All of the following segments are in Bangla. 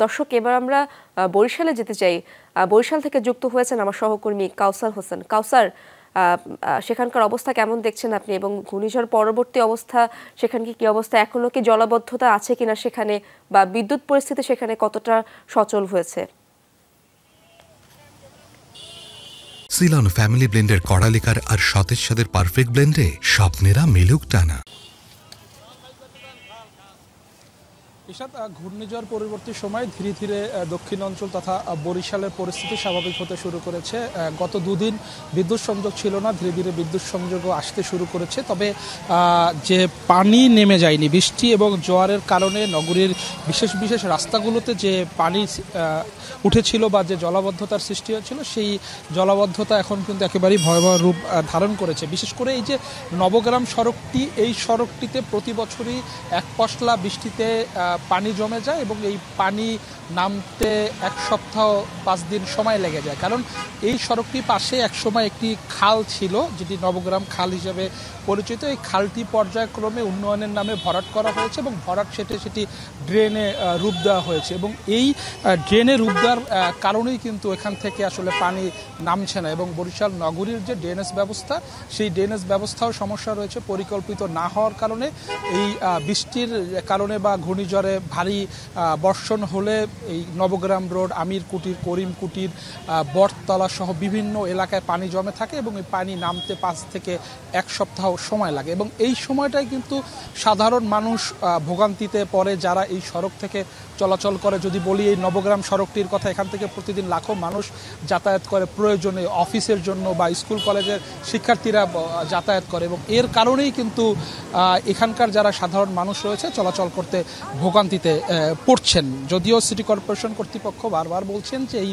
দর্শক, এবার আমরা বরিশালে যেতে চাই। বরিশাল থেকে যুক্ত হয়েছেন আমার সহকর্মী কাউসার হোসেন। কাউসার, সেখানকার অবস্থা কেমন দেখছেন আপনি, এবং ঘূর্ণিঝড় পরবর্তী অবস্থা সেখানে কি অবস্থা, এখনো কি জলাবদ্ধতা আছে কিনা সেখানে, বা বিদ্যুৎ পরিস্থিতি সেখানে কতটা সচল হয়েছে? সিলন ফ্যামিলি ব্লেন্ডের কড়ালিকার আর সতেজ স্বাদের পারফেক্ট ব্লেন্ডে স্বপ্নেরা মেলুক টানা। ঘূর্ণিঝড় পরবর্তী সময় ধীরে ধীরে দক্ষিণ অঞ্চল তথা বরিশালের পরিস্থিতি স্বাভাবিক হতে শুরু করেছে। গত দুদিন বিদ্যুৎ সংযোগ ছিল না, ধীরে ধীরে বিদ্যুৎ সংযোগও আসতে শুরু করেছে। তবে যে পানি নেমে যায়নি, বৃষ্টি এবং জোয়ারের কারণে নগরীর বিশেষ বিশেষ রাস্তাগুলোতে যে পানি উঠেছিল বা যে জলাবদ্ধতার সৃষ্টি হয়েছিল, সেই জলাবদ্ধতা এখন কিন্তু একেবারেই ভয়াবহ রূপ ধারণ করেছে। বিশেষ করে এই যে নবগ্রাম সড়কটি, এই সড়কটিতে প্রতি বছরই এক পশলা বৃষ্টিতে পানি জমে যায় এবং এই পানি নামতে এক সপ্তাহ 5 দিন সময় লেগে যায়। কারণ এই সড়কটির পাশে একসময় একটি খাল ছিল, যেটি নবগ্রাম খাল হিসেবে পরিচিত। এই খালটি পর্যায়ক্রমে উন্নয়নের নামে ভরাট করা হয়েছে এবং ভরাট সেটি ড্রেনে রূপ দেওয়া হয়েছে, এবং এই ড্রেনে রূপ দেওয়ার কারণেই কিন্তু এখান থেকে আসলে পানি নামছে না। এবং বরিশাল নগরীর যে ড্রেনেজ ব্যবস্থা, সেই ড্রেনেজ ব্যবস্থাও সমস্যা রয়েছে। পরিকল্পিত না হওয়ার কারণে এই বৃষ্টির কারণে বা ঘূর্ণিঝড়ে ভারী বর্ষণ হলে এই নবগ্রাম রোড, আমির কুটির, করিম কুটির, বটতলা সহ বিভিন্ন এলাকায় পানি জমে থাকে এবং এই পানি নামতে 5 থেকে 1 সপ্তাহ সময় লাগে। এবং এই সময়টাই কিন্তু সাধারণ মানুষ ভোগান্তিতে পড়ে, যারা এই সড়ক থেকে চলাচল করে। যদি বলি এই নবগ্রাম সড়কটির কথা, এখান থেকে প্রতিদিন লাখো মানুষ যাতায়াত করে প্রয়োজনে, অফিসের জন্য বা স্কুল কলেজের শিক্ষার্থীরা যাতায়াত করে, এবং এর কারণেই কিন্তু এখানকার যারা সাধারণ মানুষ রয়েছে চলাচল করতে ভোগান্তিতে পড়ছেন। যদিও সিটি কর্পোরেশন কর্তৃপক্ষ বারবার বলছেন যে এই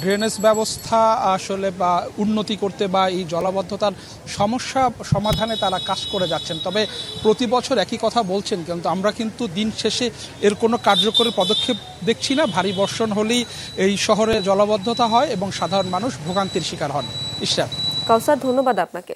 ড্রেনেজ ব্যবস্থা আসলে বা উন্নতি করতে বা এই জলাবদ্ধতার সমস্যা সমাধানে তারা কাজ করে যাচ্ছেন, তবে প্রতি বছর একই কথা বলছেন, কিন্তু আমরা কিন্তু দিন শেষে এর কোনো কার্যকরী পদক্ষেপ দেখছি না। ভারী বর্ষণ হলেই এই শহরে জলাবদ্ধতা হয় এবং সাধারণ মানুষ ভোগান্তির শিকার হন। ইশরাত। কাউসার, ধন্যবাদ আপনাকে।